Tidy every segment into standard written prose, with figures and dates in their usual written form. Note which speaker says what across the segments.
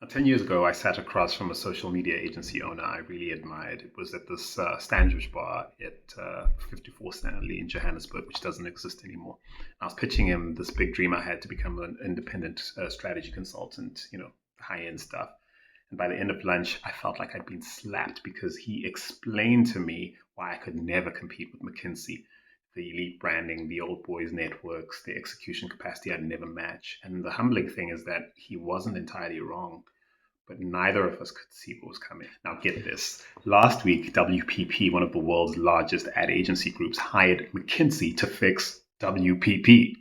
Speaker 1: Now, 10 years ago, I sat across from a social media agency owner I really admired. It was at this Stanbridge bar at 54 Stanley in Johannesburg, which doesn't exist anymore. I was pitching him this big dream I had to become an independent strategy consultant, high end stuff. And by the end of lunch, I felt like I'd been slapped because he explained to me why I could never compete with McKinsey. The elite branding, the old boys networks, the execution capacity I'd never match. And the humbling thing is that he wasn't entirely wrong, but neither of us could see what was coming. Now, get this. Last week, WPP, one of the world's largest ad agency groups, hired McKinsey to fix WPP.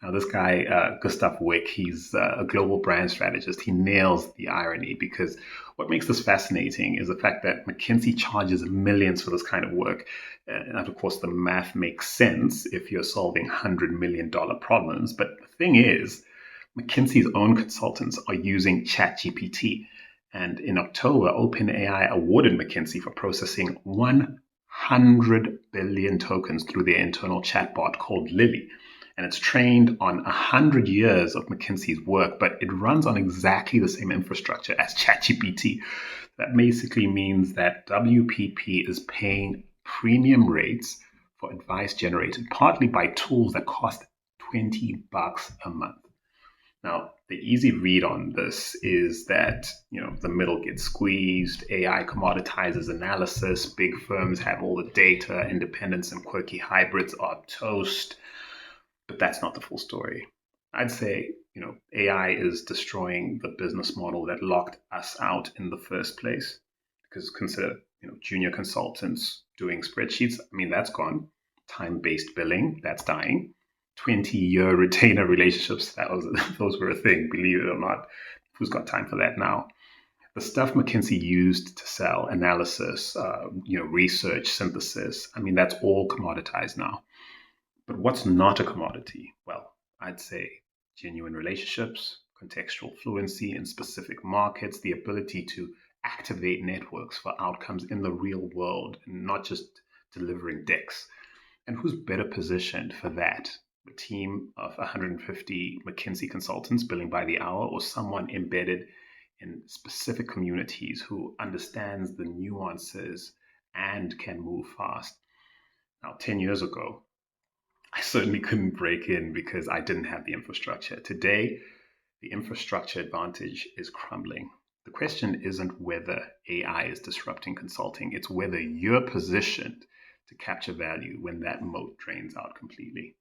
Speaker 1: Now, this guy, Gustav Wick, he's a global brand strategist. He nails the irony because what makes this fascinating is the fact that McKinsey charges millions for this kind of work. And of course, the math makes sense if you're solving $100 million problems. But the thing is, McKinsey's own consultants are using ChatGPT. And in October, OpenAI awarded McKinsey for processing 100 billion tokens through their internal chatbot called Lily. And it's trained on 100 years of McKinsey's work, but it runs on exactly the same infrastructure as ChatGPT. That basically means that WPP is paying premium rates for advice generated partly by tools that cost $20 a month. Now, the easy read on this is that, the middle gets squeezed, AI commoditizes analysis, big firms have all the data, independents and quirky hybrids are toast, but that's not the full story. I'd say, AI is destroying the business model that locked us out in the first place. Because consider, junior consultants doing spreadsheets. I mean, that's gone. Time-based billing, that's dying. 20-year retainer relationships, those were a thing, believe it or not. Who's got time for that now? The stuff McKinsey used to sell, analysis, research, synthesis, I mean, that's all commoditized now. But what's not a commodity? Well, I'd say genuine relationships, contextual fluency in specific markets, the ability to activate networks for outcomes in the real world and not just delivering decks. And who's better positioned for that? A team of 150 McKinsey consultants billing by the hour, or someone embedded in specific communities who understands the nuances and can move fast. Now, 10 years ago, I certainly couldn't break in because I didn't have the infrastructure. Today, the infrastructure advantage is crumbling. The question isn't whether AI is disrupting consulting, it's whether you're positioned to capture value when that moat drains out completely.